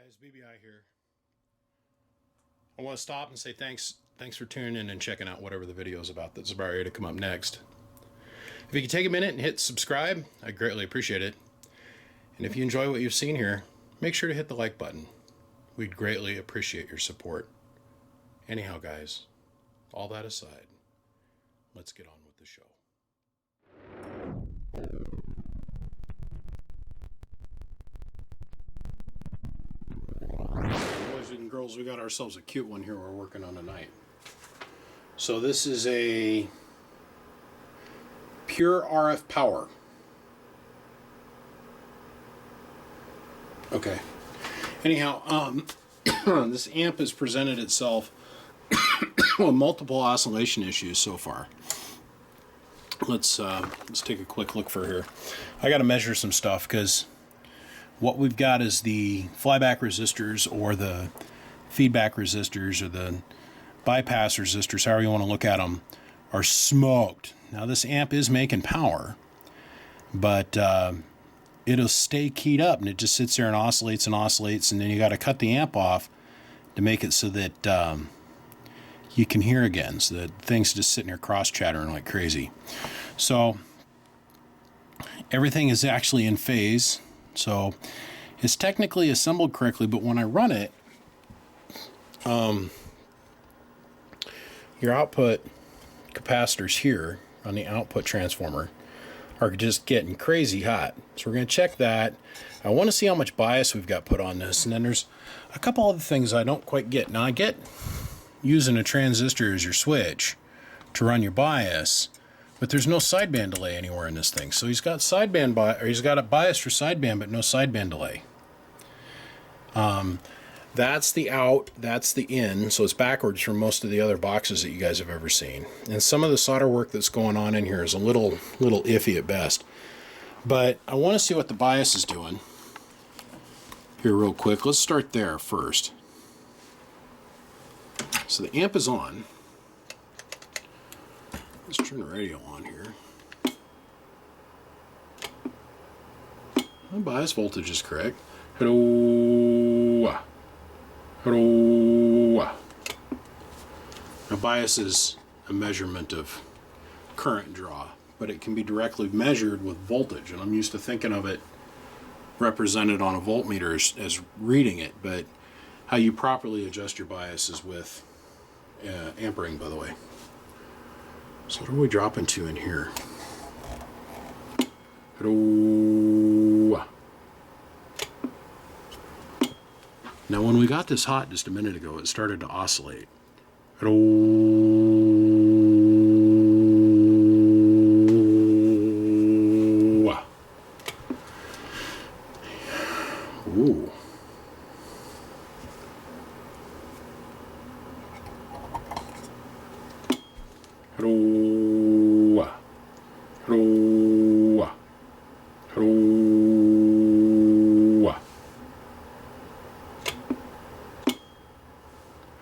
guys, BBI here. I want to stop and say thanks for tuning in and checking out whatever the video is about that's about ready to come up next. If you could take a minute and hit subscribe, I'd greatly appreciate it. And if you enjoy what you've seen here, make sure to hit the like button. We'd greatly appreciate your support. Anyhow, guys, all that aside, let's get on with the show. Boys and girls, we got ourselves a cute one here we're working on tonight. So this is a pure RF power. Okay. Anyhow, this amp has presented itself with multiple oscillation issues so far. Let's take a quick look for here. I got to measure some stuff because what we've got is the flyback resistors or the feedback resistors or the bypass resistors, however you want to look at them, are smoked. Now this amp is making power, but it'll stay keyed up and it just sits there and oscillates, and then you got to cut the amp off to make it so that you can hear again, so that things just sitting there cross chattering like crazy. So everything is actually in phase, so it's technically assembled correctly, but when I run it, your output capacitors here on the output transformer are just getting crazy hot. So we're going to check that. I want to see how much bias we've got put on this, and then there's a couple other things I don't quite get. Now I get using a transistor as your switch to run your bias, but there's no sideband delay anywhere in this thing. So he's got sideband he's got a bias for sideband, but no sideband delay. That's the out, that's the in, so it's backwards from most of the other boxes that you guys have ever seen. And some of the solder work that's going on in here is a little iffy at best. But I want to see what the bias is doing here real quick. Let's start there first. So the amp is on. Let's turn the radio on here. The bias voltage is correct. Hello. Hello. Now bias is a measurement of current draw, but it can be directly measured with voltage, and I'm used to thinking of it represented on a voltmeter as reading it, but how you properly adjust your bias is with ampering, by the way. So what are we dropping to in here? Hello. Now when we got this hot just a minute ago, it started to oscillate. Hello. Ooh. Hello. Hello. Hello.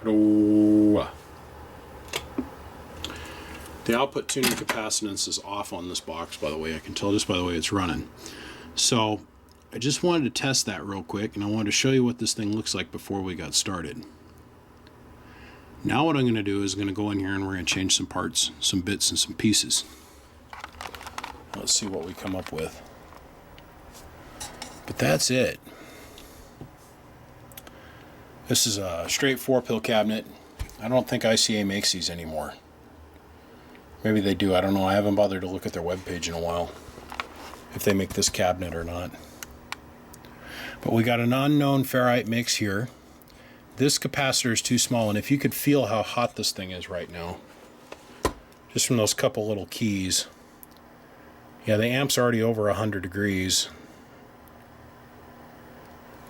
Hello. The output tuning capacitance is off on this box, by the way. I can tell just by the way it's running. So I just wanted to test that real quick, and I wanted to show you what this thing looks like before we got started. Now what I'm going to do is I'm going to go in here and we're going to change some parts, some bits and some pieces. Let's see what we come up with. But that's it. This is a straight 4-pill cabinet. I don't think ICA makes these anymore. Maybe they do, I don't know. I haven't bothered to look at their webpage in a while, if they make this cabinet or not. But we got an unknown ferrite mix here. This capacitor is too small, and if you could feel how hot this thing is right now, just from those couple little keys. Yeah, the amp's already over 100 degrees.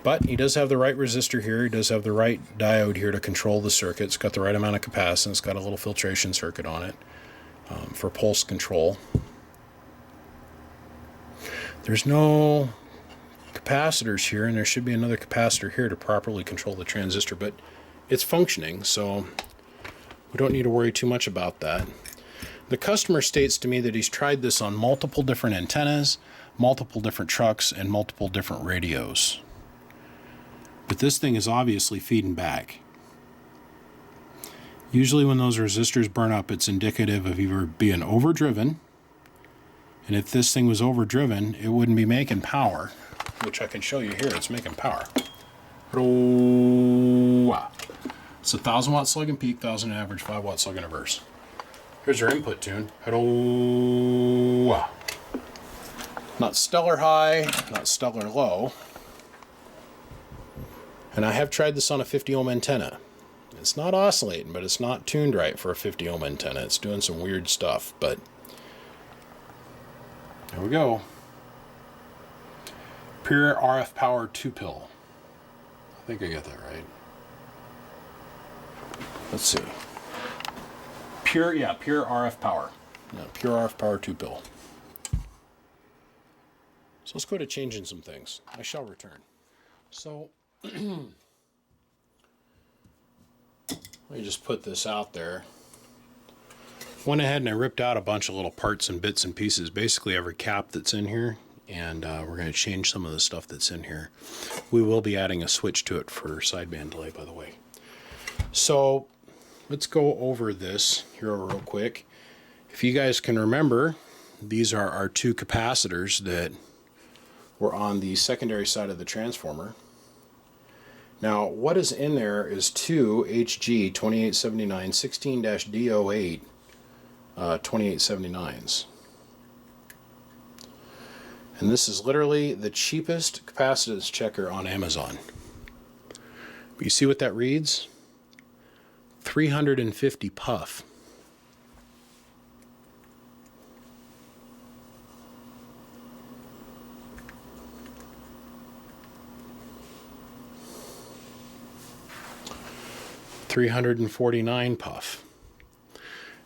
But he does have the right resistor here. He does have the right diode here to control the circuit. It's got the right amount of capacitance. It's got a little filtration circuit on it for pulse control. There's no capacitors here, and there should be another capacitor here to properly control the transistor, but it's functioning, so we don't need to worry too much about that. The customer states to me that he's tried this on multiple different antennas, multiple different trucks, and multiple different radios. But this thing is obviously feeding back. Usually when those resistors burn up, it's indicative of either being overdriven, and if this thing was overdriven, it wouldn't be making power, which I can show you here. It's making power. It's a 1,000 watt slug and peak, 1,000 average, 5 watt slug and reverse. Here's your input tune. Not stellar high, not stellar low. And I have tried this on a 50 ohm antenna. It's not oscillating, but it's not tuned right for a 50 ohm antenna. It's doing some weird stuff, but there we go. Pure RF power 2-pill. I think I got that right. Let's see. Pure RF power. Yeah, pure RF power 2-pill. So let's go to changing some things. I shall return. So let me just put this out there. Went ahead and I ripped out a bunch of little parts and bits and pieces, basically every cap that's in here, and we're going to change some of the stuff that's in here. We will be adding a switch to it for sideband delay, by the way. So let's go over this here real quick. If you guys can remember, these are our two capacitors that were on the secondary side of the transformer. Now, what is in there is two HG 2879 16-D08 2879s. And this is literally the cheapest capacitance checker on Amazon. But you see what that reads? 350 puff. $349 puff.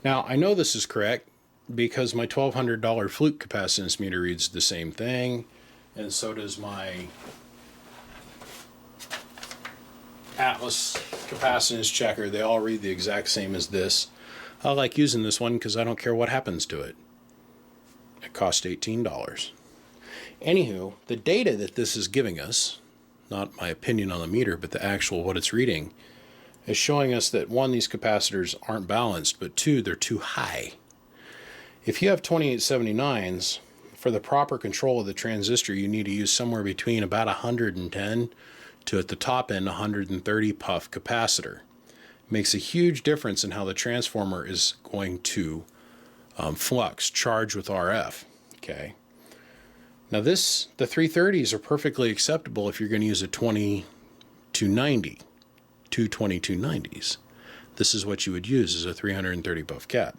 Now, I know this is correct because my $1,200 Fluke capacitance meter reads the same thing, and so does my Atlas capacitance checker. They all read the exact same as this. I like using this one because I don't care what happens to it. It cost $18. Anywho, the data that this is giving us, not my opinion on the meter, but the actual what it's reading, is showing us that one, these capacitors aren't balanced, but two, they're too high. If you have 2879s, for the proper control of the transistor, you need to use somewhere between about 110 to, at the top end, 130 puff capacitor. Makes a huge difference in how the transformer is going to flux, charge with RF. Okay. Now the 330s are perfectly acceptable if you're going to use a 2290. Two 2290s. This is what you would use as a 330 puff cap.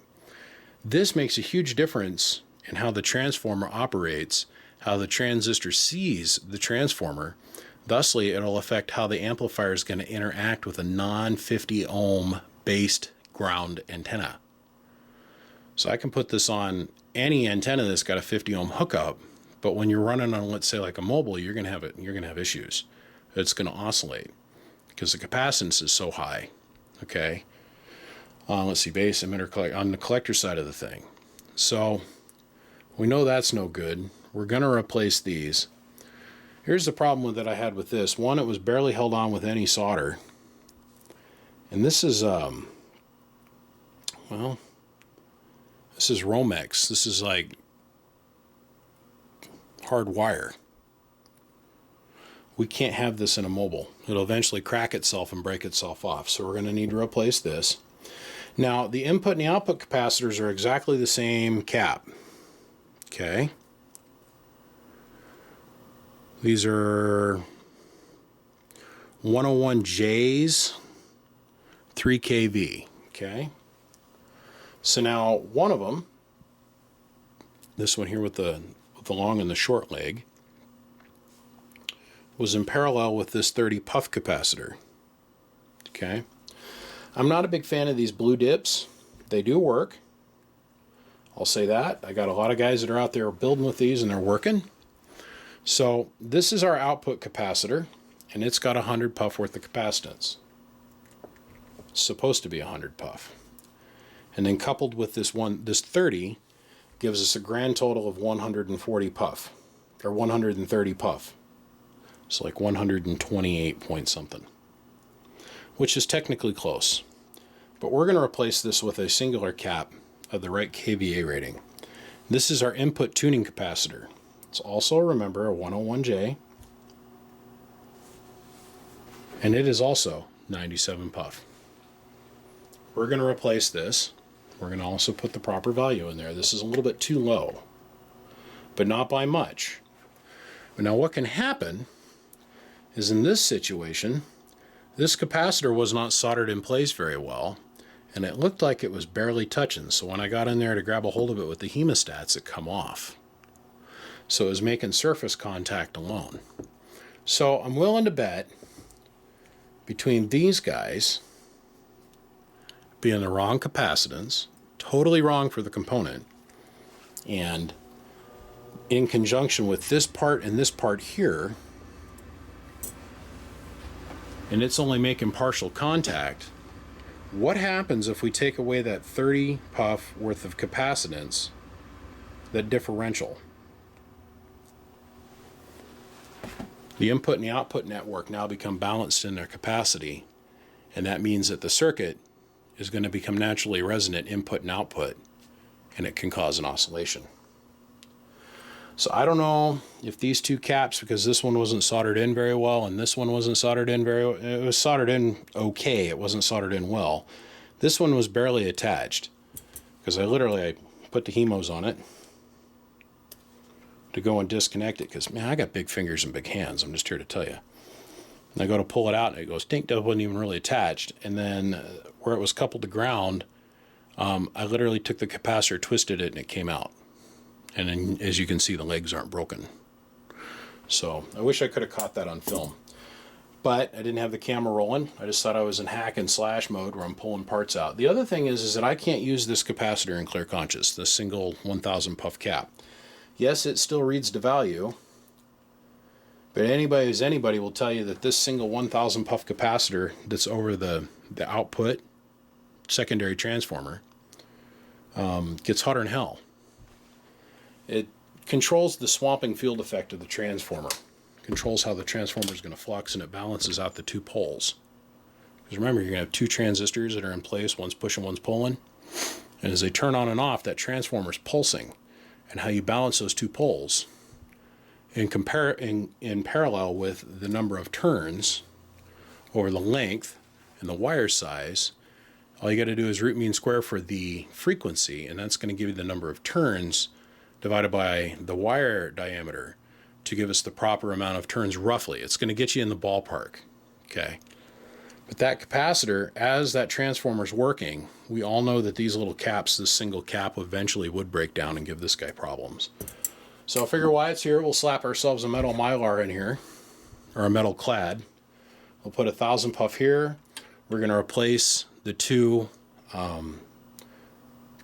This makes a huge difference in how the transformer operates, how the transistor sees the transformer. Thusly, it'll affect how the amplifier is going to interact with a non-50 ohm based ground antenna. So I can put this on any antenna that's got a 50 ohm hookup, but when you're running on, let's say, like a mobile, you're going to have issues. It's going to oscillate because the capacitance is so high. Okay. Let's see, base, emitter, collector, on the collector side of the thing. So we know that's no good. We're going to replace these. Here's the problem that I had with this. One, it was barely held on with any solder. And this is, this is Romex. This is like hard wire. We can't have this in a mobile. It'll eventually crack itself and break itself off. So we're going to need to replace this. Now, the input and the output capacitors are exactly the same cap. Okay. These are 101Js, 3 kV. Okay. So now one of them, this one here with the long and the short leg, was in parallel with this 30 puff capacitor. Okay. I'm not a big fan of these blue dips. They do work. I'll say that. I got a lot of guys that are out there building with these and they're working. So this is our output capacitor, and it's got 100 puff worth of capacitance. It's supposed to be 100 puff. And then coupled with this 30 gives us a grand total of 140 puff, or 130 puff. It's like 128 point something, which is technically close. But we're going to replace this with a singular cap of the right kVA rating. This is our input tuning capacitor. It's also, remember, a 101J. And it is also 97 puff. We're going to replace this. We're going to also put the proper value in there. This is a little bit too low, but not by much. But now what can happen is in this situation, this capacitor was not soldered in place very well, and it looked like it was barely touching. So when I got in there to grab a hold of it with the hemostats, it come off. So it was making surface contact alone. So I'm willing to bet between these guys being the wrong capacitance, totally wrong for the component, and in conjunction with this part and this part here, and it's only making partial contact, what happens if we take away that 30 puff worth of capacitance, that differential? The input and the output network now become balanced in their capacity, and that means that the circuit is going to become naturally resonant input and output, and it can cause an oscillation. So I don't know if these two caps, because this one wasn't soldered in very well and this one wasn't soldered in very well, it was soldered in okay, it wasn't soldered in well. This one was barely attached, because I put the hemos on it to go and disconnect it, because man, I got big fingers and big hands, I'm just here to tell you. And I go to pull it out and it goes, dink, that wasn't even really attached. And then where it was coupled to ground, I literally took the capacitor, twisted it, and it came out. And then, as you can see, the legs aren't broken. So I wish I could have caught that on film. But I didn't have the camera rolling. I just thought I was in hack and slash mode where I'm pulling parts out. The other thing is that I can't use this capacitor in clear conscious, the single 1000 puff cap. Yes, it still reads the value, but anybody will tell you that this single 1000 puff capacitor that's over the output secondary transformer gets hotter than hell. It controls the swamping field effect of the transformer. Controls how the transformer is going to flux, and it balances out the two poles. Because remember, you're going to have two transistors that are in place, one's pushing, one's pulling. And as they turn on and off, that transformer is pulsing. And how you balance those two poles in parallel with the number of turns over the length and the wire size, all you got to do is root mean square for the frequency, and that's going to give you the number of turns divided by the wire diameter to give us the proper amount of turns roughly. It's going to get you in the ballpark, okay? But that capacitor, as that transformer's working, we all know that these little caps, this single cap eventually would break down and give this guy problems. So I figure while it's here, we'll slap ourselves a metal mylar in here, or a metal clad. We'll put 1000 puff here. We're going to replace the two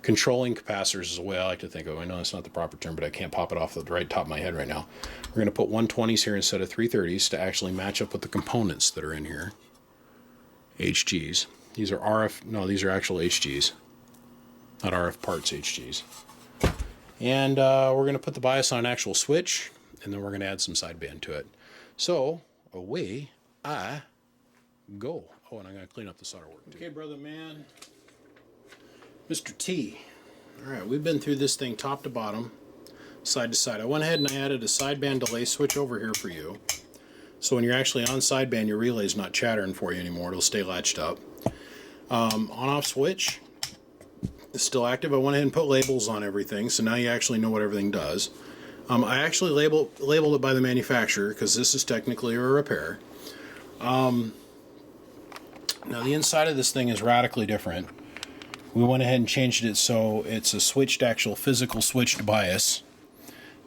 controlling capacitors is the way I like to think of it. I know that's not the proper term, but I can't pop it off the right top of my head right now. We're going to put 120s here instead of 330s to actually match up with the components that are in here. HGs. These are RF, no, these are actual HGs. Not RF parts, HGs. And we're going to put the bias on an actual switch, and then we're going to add some sideband to it. So, away I go. Oh, and I'm going to clean up the solder work too. Okay, brother man. Mr. T. Alright, we've been through this thing top to bottom, side to side. I went ahead and I added a sideband delay switch over here for you. So when you're actually on sideband, your relay's not chattering for you anymore. It'll stay latched up. On-off switch is still active. I went ahead and put labels on everything, so now you actually know what everything does. I actually labeled it by the manufacturer because this is technically a repair. Now the inside of this thing is radically different. We went ahead and changed it so it's a switched, actual physical switched bias.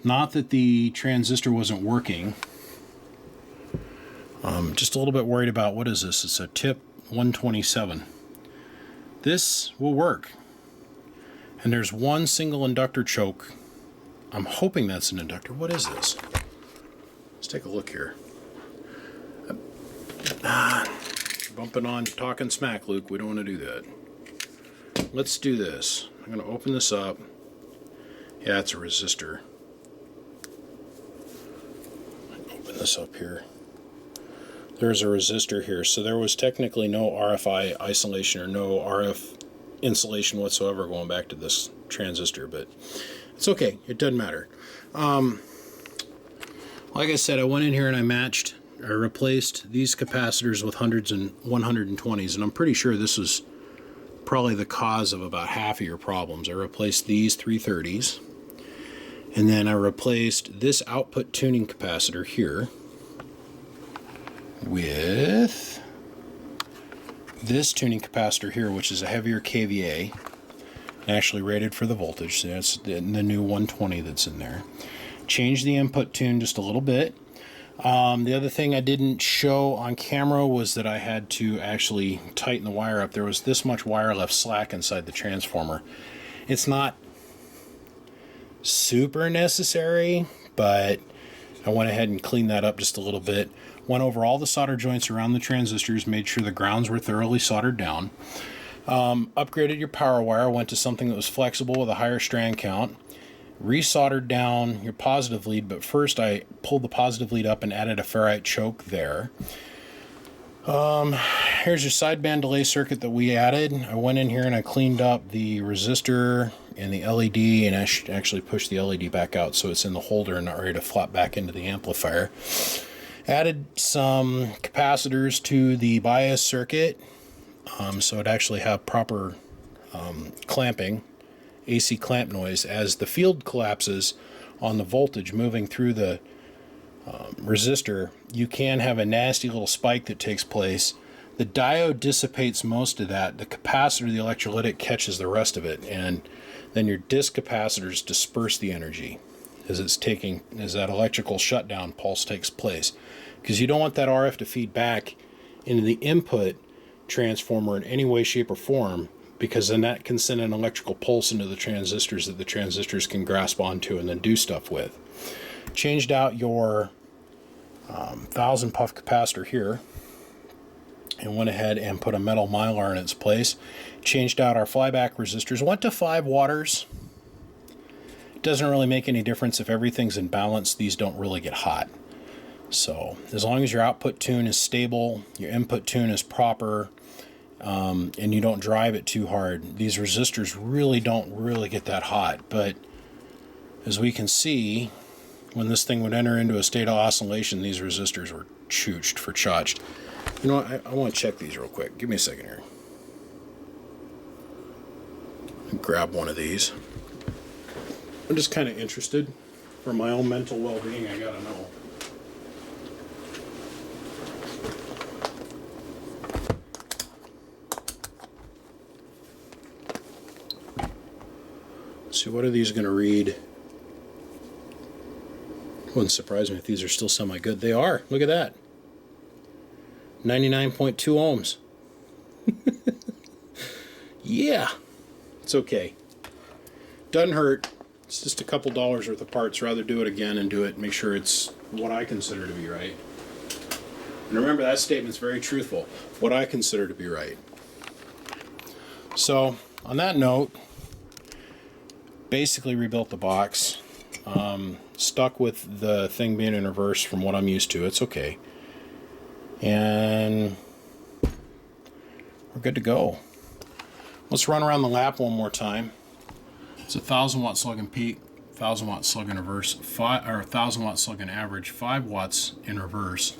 Not that the transistor wasn't working. Just a little bit worried about, what is this? It's a tip 127. This will work. And there's one single inductor choke. I'm hoping that's an inductor. What is this? Let's take a look here. Bumping on, talking smack, Luke. We don't want to do that. Let's do this. I'm going to open this up. Yeah, it's a resistor. Open this up here. there's a resistor here. So there was technically no RFI isolation or no RF insulation whatsoever going back to this transistor, but it's okay. It doesn't matter. Like I said, I went in here and I replaced these capacitors with hundreds and 120s, and I'm pretty sure this was probably the cause of about half of your problems. I replaced these 330s, and then I replaced this output tuning capacitor here with this tuning capacitor here, which is a heavier kVA, actually rated for the voltage. So that's the new 120 that's in there. Changed the input tune just a little bit. The other thing I didn't show on camera was that I had to actually tighten the wire up. There was this much wire left slack inside the transformer. It's not super necessary, but I went ahead and cleaned that up just a little bit. Went over all the solder joints around the transistors, made sure the grounds were thoroughly soldered down. Upgraded your power wire, went to something that was flexible with a higher strand count. Resoldered down your positive lead, but first I pulled the positive lead up and added a ferrite choke there. Here's your sideband delay circuit that we added. I went in here and I cleaned up the resistor and the LED, and I actually pushed the LED back out so it's in the holder and not ready to flop back into the amplifier. Added some capacitors to the bias circuit, so it actually have proper clamping, AC clamp noise. As the field collapses on the voltage moving through the resistor, you can have a nasty little spike that takes place. The diode dissipates most of that. The capacitor, the electrolytic, catches the rest of it, and then your disc capacitors disperse the energy as that electrical shutdown pulse takes place. Because you don't want that RF to feed back into the input transformer in any way, shape, or form, because then that can send an electrical pulse into the transistors that the transistors can grasp onto and then do stuff with. Changed out your 1000 puff capacitor here and went ahead and put a metal mylar in its place. Changed out our flyback resistors, went to 5 waters. It doesn't really make any difference if everything's in balance. These don't really get hot. So as long as your output tune is stable, your input tune is proper, and you don't drive it too hard, these resistors don't really get that hot. But as we can see, when this thing would enter into a state of oscillation, these resistors were chotched. You know what? I want to check these real quick. Give me a second here. Grab one of these. I'm just kind of interested. For my own mental well-being, I gotta know. So what are these going to read? Wouldn't surprise me if these are still semi-good. They are. Look at that. 99.2 ohms. Yeah. It's okay. Doesn't hurt. It's just a couple dollars worth of parts. Rather do it again and make sure it's what I consider to be right. And remember, that statement's very truthful. What I consider to be right. So, on that note, basically rebuilt the box. Stuck with the thing being in reverse from what I'm used to. It's okay. And we're good to go. Let's run around the lap one more time. It's a 1000 watt slug in peak, 1000 watt slug in reverse, 1000 watt slug in average, 5 watts in reverse.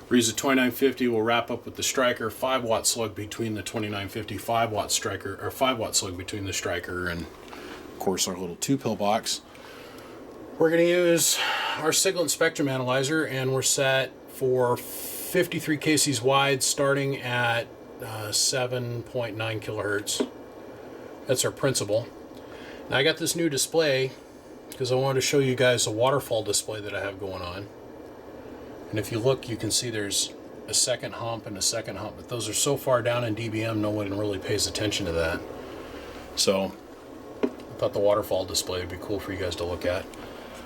Reads the 2950. We'll wrap up with the striker, 5 watt slug between the 2950, 5 watt striker, or 5 watt slug between the striker and, of course, our little 2-pill box. We're going to use our Siglent spectrum analyzer, and we're set for 53 kcs wide, starting at 7.9 kilohertz. That's our principal. Now I got this new display because I wanted to show you guys a waterfall display that I have going on. And if you look, you can see there's a second hump and a second hump, but those are so far down in dBm, no one really pays attention to that. So I thought the waterfall display would be cool for you guys to look at.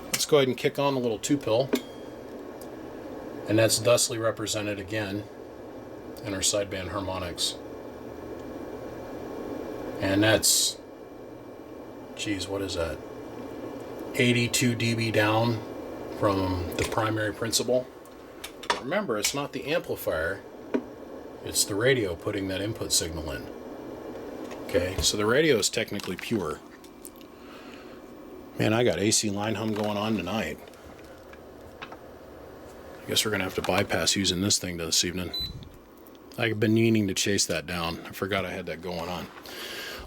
Let's go ahead and kick on the little 2-pill. And that's thusly represented again in our sideband harmonics. And that's, geez, what is that? 82 dB down from the primary principal. Remember, it's not the amplifier, it's the radio putting that input signal in. Okay, so the radio is technically pure. Man, I got AC line hum going on tonight. I guess we're going to have to bypass using this thing this evening. I've been meaning to chase that down. I forgot I had that going on.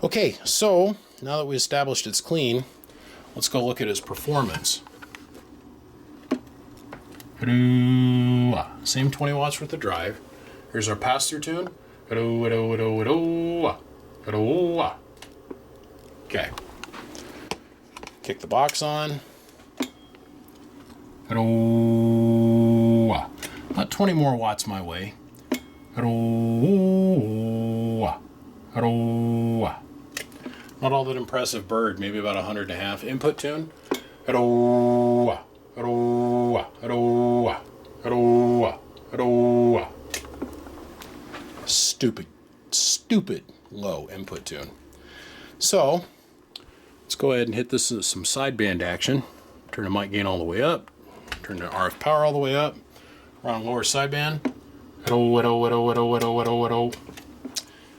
Okay, so now that we established it's clean, let's go look at its performance. Same 20 watts worth of drive. Here's our pass-through tune. Okay. Kick the box on. About 20 more watts my way. Not all that impressive bird, maybe about 100.5. Input tune. Stupid low input tune. So let's go ahead and hit this with some sideband action. Turn the mic gain all the way up. Turn the RF power all the way up. We're on lower sideband.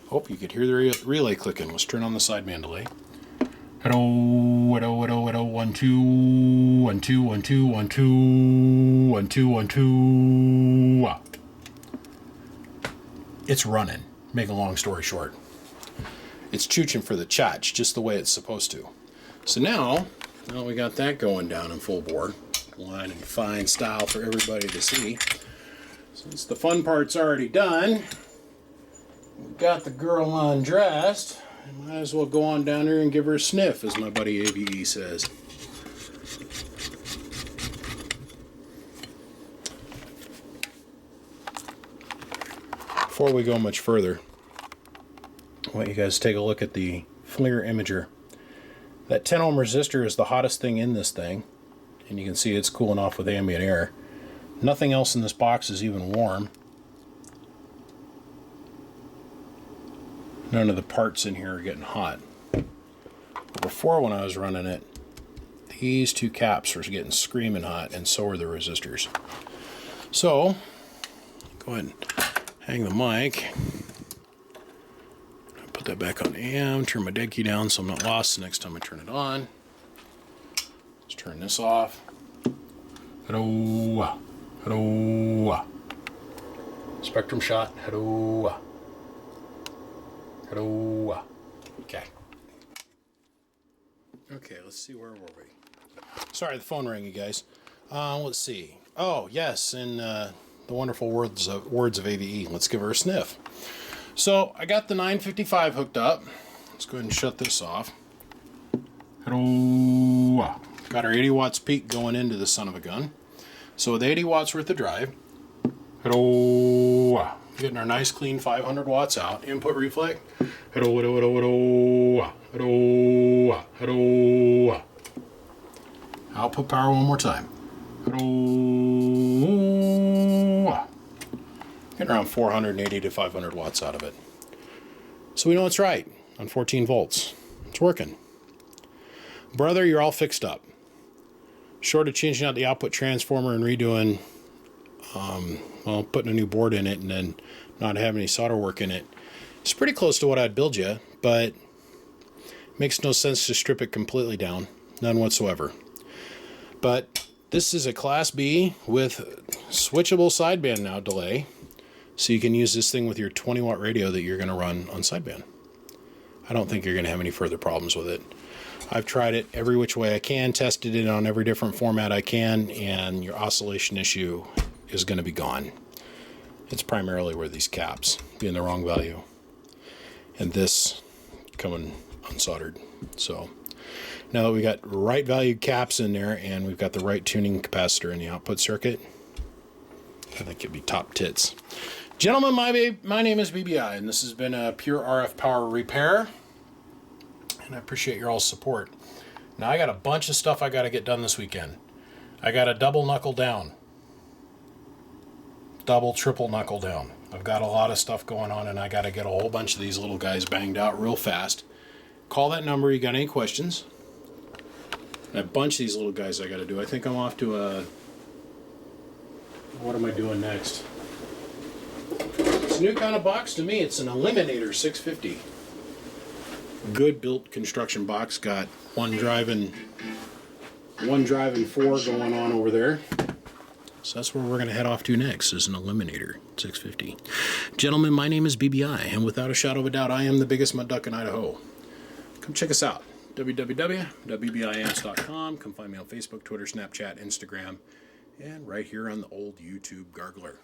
Hope you could hear the relay clicking. Let's turn on the sideband delay. 1 2 1 2 1 2 1 2 1 2 1 2. It's running. Make a long story short. It's chooching for the chotch, just the way it's supposed to. So now we got that going down in full bore, line and fine style for everybody to see. Since the fun part's already done, we've got the girl undressed. Might as well go on down here and give her a sniff, as my buddy ABE says. Before we go much further, I want you guys to take a look at the FLIR imager. That 10 ohm resistor is the hottest thing in this thing, and you can see it's cooling off with ambient air. Nothing else in this box is even warm. None of the parts in here are getting hot. But before, when I was running it, these two caps were getting screaming hot, and so were the resistors. So, go ahead and hang the mic. Put that back on AM, turn my dead key down so I'm not lost the next time I turn it on. Let's turn this off. Hello. Hello. Spectrum shot. Hello. Hello. Okay. Okay, let's see, where were we? Sorry, the phone rang, you guys. Let's see. Oh, yes, in the wonderful words of AVE. Let's give her a sniff. So, I got the 955 hooked up. Let's go ahead and shut this off. Hello. Got our 80 watts peak going into the son of a gun. So with 80 watts worth of drive, hello, getting our nice clean 500 watts out. Input reflect. Hello, hello, hello, hello, hello, hello. Output power one more time. Hello. Getting around 480 to 500 watts out of it. So we know it's right on 14 volts. It's working. Brother, you're all fixed up. Short of changing out the output transformer and redoing, putting a new board in it and then not having any solder work in it, it's pretty close to what I'd build you, but it makes no sense to strip it completely down. None whatsoever. But this is a Class B with switchable sideband now delay, so you can use this thing with your 20 watt radio that you're going to run on sideband. I don't think you're going to have any further problems with it. I've tried it every which way I can, tested it on every different format I can, and your oscillation issue is going to be gone. It's primarily where these caps be in the wrong value, and this coming unsoldered. So now that we got right valued caps in there and we've got the right tuning capacitor in the output circuit, I think it'd be top tits. Gentlemen, my name is BBI, and this has been a Pure RF Power Repair. And I appreciate your all's support. Now I got a bunch of stuff I got to get done this weekend. I got to double knuckle down. Double, triple knuckle down. I've got a lot of stuff going on, and I got to get a whole bunch of these little guys banged out real fast. Call that number. You got any questions? And a bunch of these little guys I got to do. I think I'm off to a what am I doing next? It's a new kind of box to me. It's an Eliminator 650. Good built construction box. Got one driving 4 going on over there. So that's where we're going to head off to next, is an Eliminator 650. Gentlemen, my name is BBI, and without a shadow of a doubt, I am the biggest mud duck in Idaho. Come check us out. www.bbimps.com. Come find me on Facebook, Twitter, Snapchat, Instagram, and right here on the old YouTube Gargler.